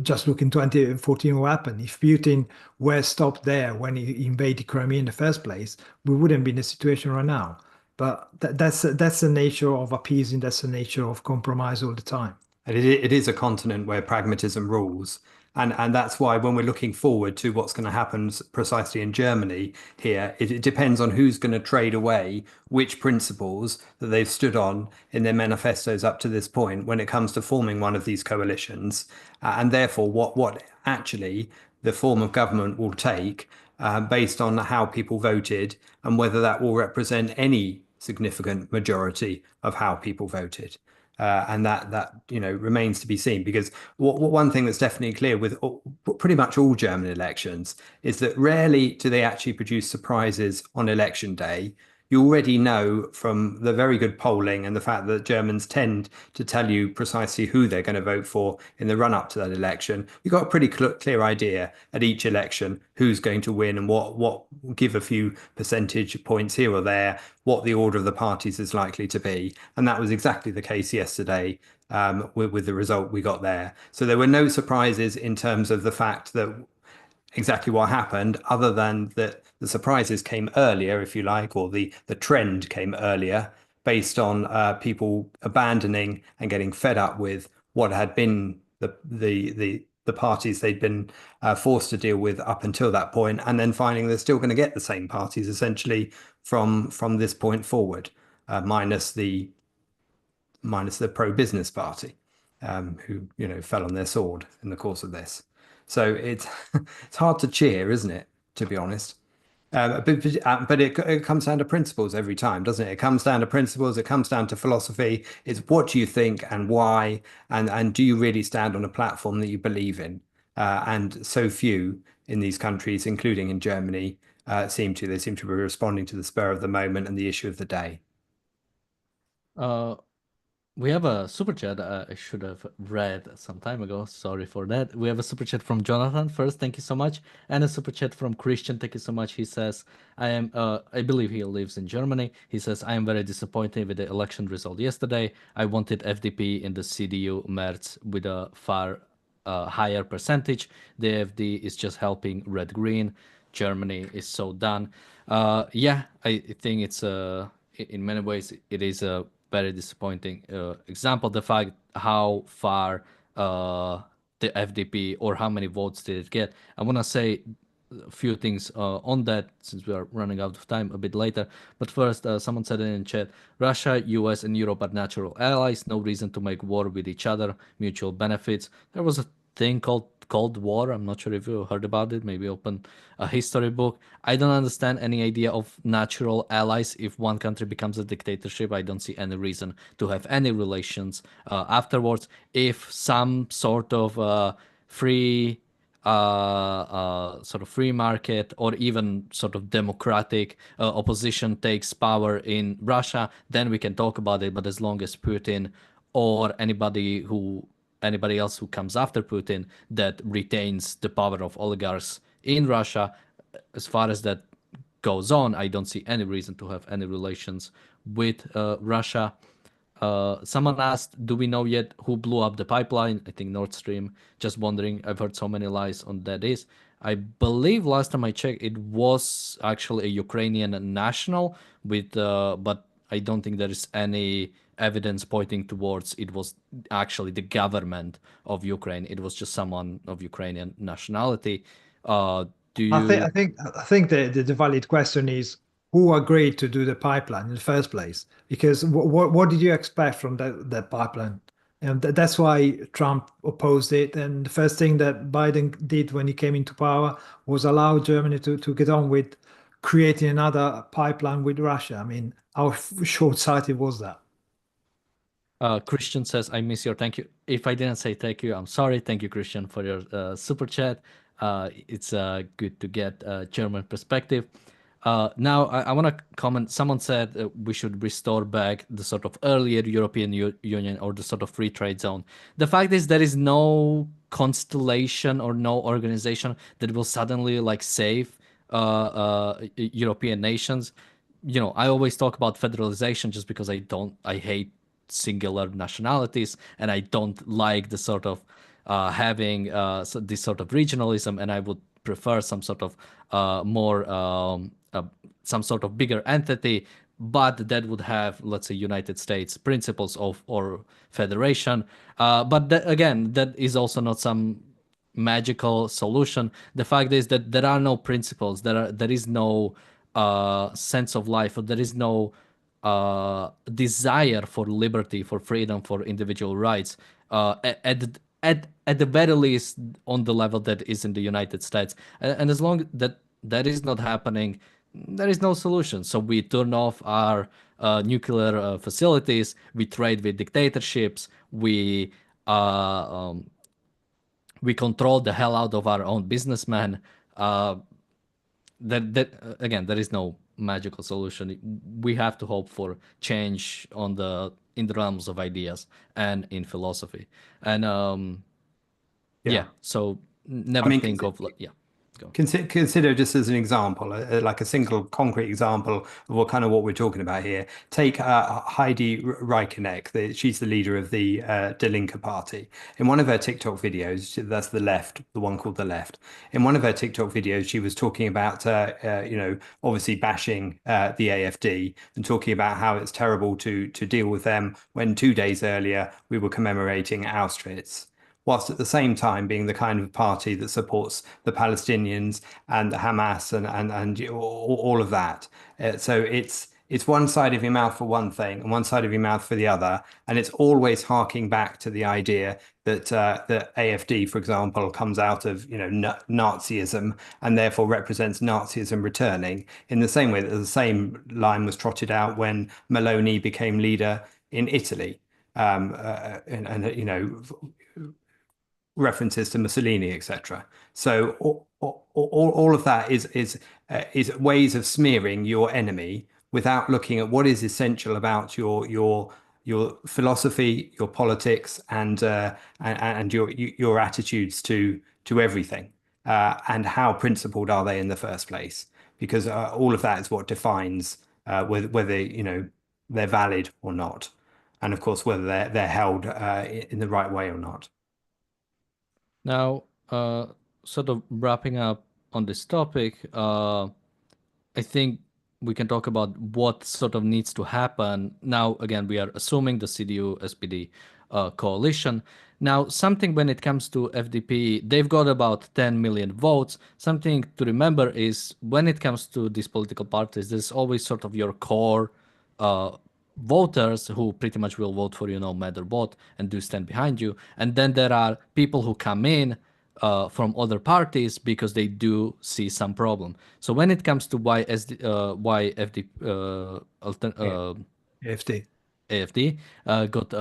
Speaker 2: Just look in 2014 what happened. If Putin were stopped there when he invaded Crimea in the first place, we wouldn't be in a situation right now. But that's the nature of appeasing. That's the nature of compromise all the time.
Speaker 1: And it is a continent where pragmatism rules. And that's why when we're looking forward to what's going to happen precisely in Germany here, it depends on who's going to trade away which principles that they've stood on in their manifestos up to this point when it comes to forming one of these coalitions, and therefore what actually the form of government will take based on how people voted and whether that will represent any significant majority of how people voted. And that remains to be seen because one thing that's definitely clear with pretty much all German elections is that rarely do they actually produce surprises on election day. You already know from the very good polling and the fact that Germans tend to tell you precisely who they're going to vote for in the run up to that election. You've got a pretty clear idea at each election who's going to win and what give a few percentage points here or there, what the order of the parties is likely to be. And that was exactly the case yesterday with the result we got there. So there were no surprises in terms of the fact that exactly what happened, other than that the surprises came earlier, if you like, or the trend came earlier based on people abandoning and getting fed up with what had been the parties they'd been forced to deal with up until that point, and then finding they're still going to get the same parties essentially from this point forward, minus the pro-business party, who fell on their sword in the course of this. So it's it's hard to cheer, isn't it? To be honest. But it comes down to principles every time, doesn't it? It comes down to principles. It comes down to philosophy. It's what do you think and why, and do you really stand on a platform that you believe in? And so few in these countries, including in Germany, seem to. They seem to be responding to the spur of the moment and the issue of the day.
Speaker 3: Uh, We have a super chat I should have read some time ago. Sorry for that. We have a super chat from Jonathan first. Thank you so much. And a super chat from Christian. Thank you so much. He says, I believe he lives in Germany. He says, I am very disappointed with the election result yesterday. I wanted FDP in the CDU Merz with a far higher percentage. The AfD is just helping red green. Germany is so done. Yeah, I think it's in many ways it is a very disappointing example. The fact how far the FDP or how many votes did it get. I want to say a few things on that since we are running out of time a bit later. But first, someone said in chat, Russia, US, and Europe are natural allies. No reason to make war with each other. Mutual benefits. There was a thing called Cold War. I'm not sure if you heard about it. Maybe open a history book. I don't understand any idea of natural allies. If one country becomes a dictatorship, I don't see any reason to have any relations afterwards. If some sort of free sort of free market or even sort of democratic opposition takes power in Russia, then we can talk about it. But as long as Putin or anybody else who comes after Putin that retains the power of oligarchs in Russia, as far as that goes on, I don't see any reason to have any relations with Russia. Someone asked, do we know yet who blew up the pipeline? I think Nord Stream. Just wondering. I've heard so many lies on that is. I believe last time I checked, it was actually a Ukrainian national but I don't think there is any evidence pointing towards it was actually the government of Ukraine. It was just someone of Ukrainian nationality. Do you?
Speaker 2: I think the valid question is who agreed to do the pipeline in the first place? Because what did you expect from that pipeline? And that's why Trump opposed it. And the first thing that Biden did when he came into power was allow Germany to get on with creating another pipeline with Russia. I mean, how short-sighted was that?
Speaker 3: Christian says, I miss your thank you. If I didn't say thank you, I'm sorry. Thank you, Christian, for your super chat. It's good to get German perspective. Now, I want to comment. Someone said we should restore back the sort of earlier European Union or the sort of free trade zone. The fact is, there is no constellation or no organization that will suddenly like save European nations. I always talk about federalization just because I hate singular nationalities and I don't like the sort of having this sort of regionalism, and I would prefer some sort of more some sort of bigger entity, but that would have, let's say, United States principles of or federation. But again, that is also not some magical solution. The fact is that there are no principles. There is no sense of life, or there is no desire for liberty, for freedom, for individual rights. At the very least, on the level that is in the United States, and as long that that is not happening, there is no solution. So we turn off our nuclear facilities. We trade with dictatorships. We control the hell out of our own businessmen. Uh, again, there is no magical solution. We have to hope for change in the realms of ideas and in philosophy. And yeah,
Speaker 1: Yeah.
Speaker 3: so
Speaker 1: I
Speaker 3: never
Speaker 1: mean,
Speaker 3: think of yeah. Go.
Speaker 1: consider just as an example, like a single concrete example of what we're talking about here. Take Heidi Reichenach. She's the leader of the Die Linke party. In one of her TikTok videos, that's the left, the one called the left. In one of her TikTok videos, she was talking about, obviously bashing the AfD and talking about how it's terrible to deal with them when 2 days earlier we were commemorating Auschwitz, whilst at the same time being the kind of party that supports the Palestinians and Hamas and all of that. So it's one side of your mouth for one thing and one side of your mouth for the other, and it's always harking back to the idea that AfD, for example, comes out of Nazism and therefore represents Nazism returning. In the same way that the same line was trotted out when Maloney became leader in Italy. And references to Mussolini, etc. So all of that is ways of smearing your enemy without looking at what is essential about your philosophy, your politics, and your attitudes to everything, and how principled are they in the first place? Because all of that is what defines whether they're valid or not, and of course whether they're held in the right way or not.
Speaker 3: Now, sort of wrapping up on this topic, I think we can talk about what sort of needs to happen. Now, again, we are assuming the CDU SPD coalition. Now, something when it comes to FDP, they've got about 10 million votes. Something to remember is when it comes to these political parties, there's always sort of your core uh, voters who pretty much will vote for you no matter what and do stand behind you. And then there are people who come in from other parties because they do see some problem. So when it comes to why FD,
Speaker 2: Yeah, AfD.
Speaker 3: AFD got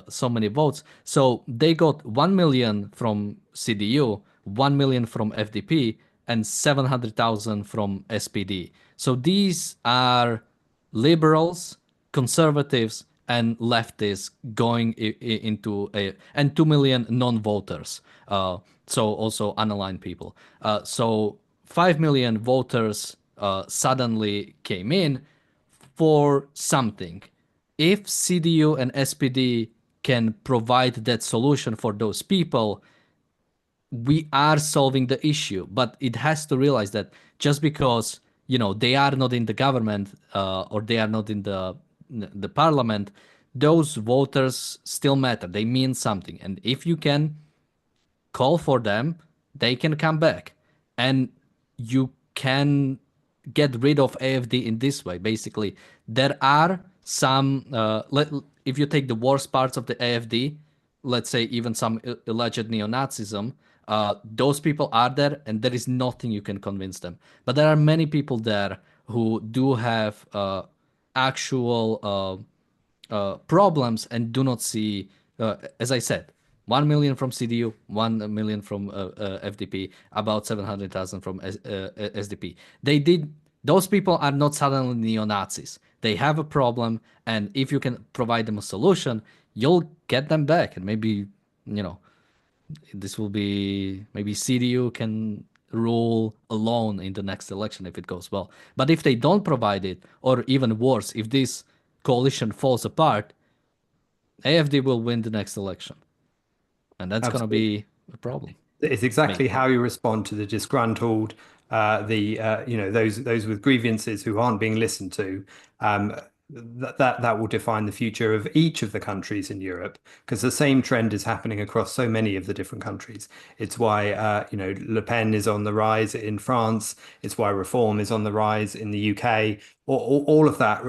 Speaker 3: so many votes. So they got 1 million from CDU, 1 million from FDP, and 700,000 from SPD. So these are liberals, conservatives, and leftists going into and 2 million non-voters. So also unaligned people. So 5 million voters suddenly came in for something. If CDU and SPD can provide that solution for those people, we are solving the issue. But it has to realize that just because they are not in the government or they are not in the parliament, those voters still matter. They mean something. And if you can call for them, they can come back. And you can get rid of AFD in this way. Basically, there are some, if you take the worst parts of the AFD, let's say even some alleged neo-Nazism, those people are there and there is nothing you can convince them. But there are many people there who do have actual problems and do not see, as I said, 1 million from CDU, 1 million from FDP, about 700,000 from SDP. Those people are not suddenly neo-Nazis. They have a problem, and if you can provide them a solution, you'll get them back. And maybe, this will be, maybe CDU can rule alone in the next election if it goes well. But if they don't provide it, or even worse, if this coalition falls apart, AFD will win the next election. And that's going to
Speaker 1: Absolutely.
Speaker 3: be a problem.
Speaker 1: It's exactly
Speaker 3: Maybe.
Speaker 1: how you respond to the disgruntled, those with grievances who aren't being listened to. that will define the future of each of the countries in Europe, because the same trend is happening across so many of the different countries. It's why Le Pen is on the rise in France. It's why Reform is on the rise in the UK. All of that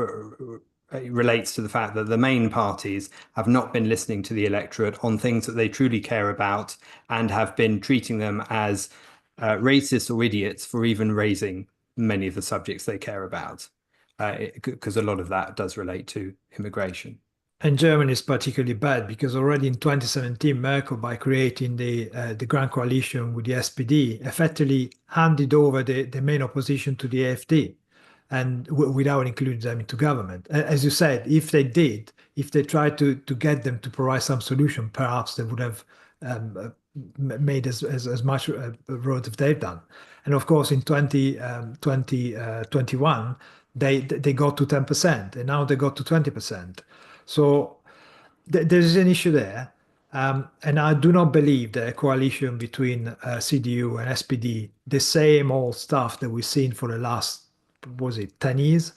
Speaker 1: relates to the fact that the main parties have not been listening to the electorate on things that they truly care about and have been treating them as racist or idiots for even raising many of the subjects they care about, because a lot of that does relate to immigration.
Speaker 2: And Germany is particularly bad because already in 2017, Merkel, by creating the Grand Coalition with the SPD, effectively handed over the main opposition to the AfD, and without including them into government. As you said, if they did, if they tried to get them to provide some solution, perhaps they would have made as much road as they've done. And of course, in 2021, they got to 10%, and now they got to 20%. So there's an issue there. And I do not believe that a coalition between CDU and SPD, the same old stuff that we've seen for the last, was it 10 years,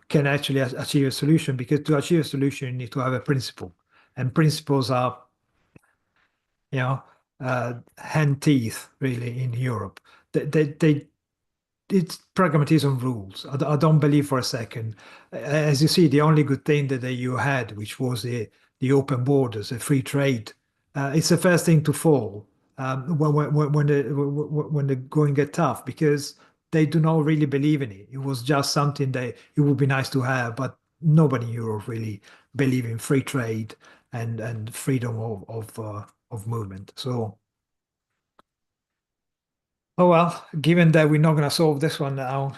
Speaker 2: can actually achieve a solution. Because to achieve a solution, you need to have a principle. And principles are, you know, hen teeth, really, in Europe. They it's pragmatism rules. I don't believe for a second. As you see, the only good thing that the EU had, which was the open borders, the free trade, it's the first thing to fall when the going get tough, because they do not really believe in it. It was just something that it would be nice to have, but nobody in Europe really believe in free trade and freedom of movement. So. Oh well, given that we're not going to solve this one now,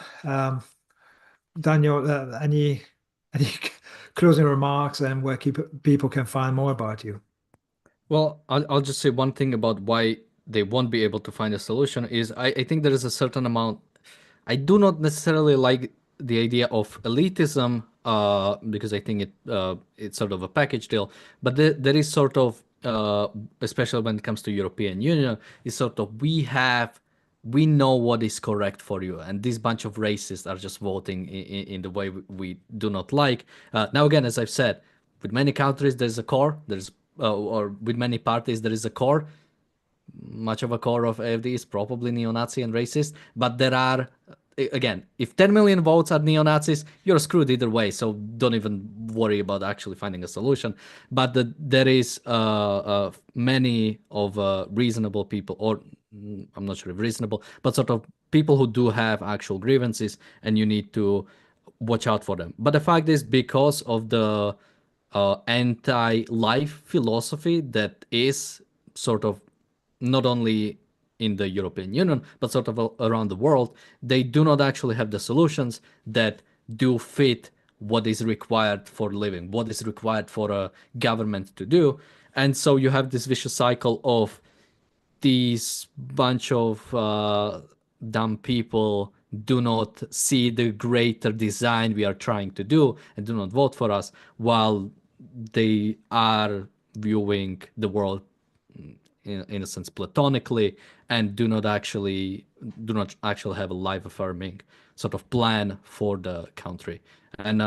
Speaker 2: Daniel, any closing remarks and where people can find more about you?
Speaker 3: Well, I'll just say one thing about why they won't be able to find a solution is I think there is a certain amount. I do not necessarily like the idea of elitism because I think it's sort of a package deal. But there is sort of, especially when it comes to European Union, is sort of we know what is correct for you, and this bunch of racists are just voting in the way we do not like. Now, again, as I've said, with many countries there's a core, or with many parties there is a core. Much of a core of AfD is probably neo-Nazi and racist, but there are, again, if 10 million votes are neo-Nazis, you're screwed either way, so don't even worry about actually finding a solution. But there is many of reasonable people, or I'm not sure if reasonable, but sort of people who do have actual grievances, and you need to watch out for them. But the fact is, because of the anti-life philosophy that is sort of not only in the European Union, but sort of around the world, they do not actually have the solutions that do fit what is required for living, what is required for a government to do. And so you have this vicious cycle of these bunch of dumb people do not see the greater design we are trying to do and do not vote for us, while they are viewing the world in a sense platonically, and do not actually have a life affirming sort of plan for the country. And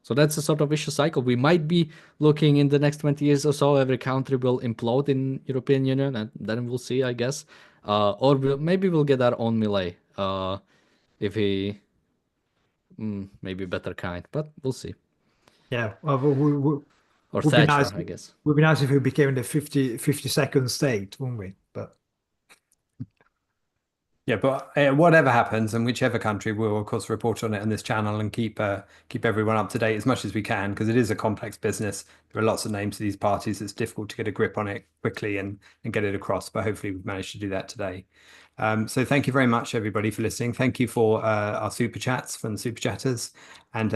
Speaker 3: so that's a sort of vicious cycle. We might be looking in the next 20 years or so, every country will implode in European Union, and then we'll see, I guess. Or maybe we'll get our own Millet, if he maybe better kind, but we'll see.
Speaker 2: Yeah, well,
Speaker 3: Or
Speaker 2: would be
Speaker 3: Thatcher,
Speaker 2: nice.
Speaker 3: I guess.
Speaker 2: Would be nice if we became the 52nd state, wouldn't we? But
Speaker 1: Yeah, but whatever happens, and whichever country, we'll of course report on it on this channel and keep everyone up to date as much as we can, because it is a complex business. There are lots of names to these parties. It's difficult to get a grip on it quickly and get it across. But hopefully, we've managed to do that today. So thank you very much, everybody, for listening. Thank you for our super chats from the super chatters, and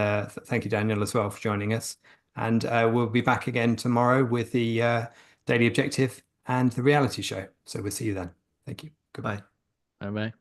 Speaker 1: thank you, Daniel, as well, for joining us. And we'll be back again tomorrow with the Daily Objective and the reality show. So we'll see you then. Thank you. Goodbye.
Speaker 3: Bye bye.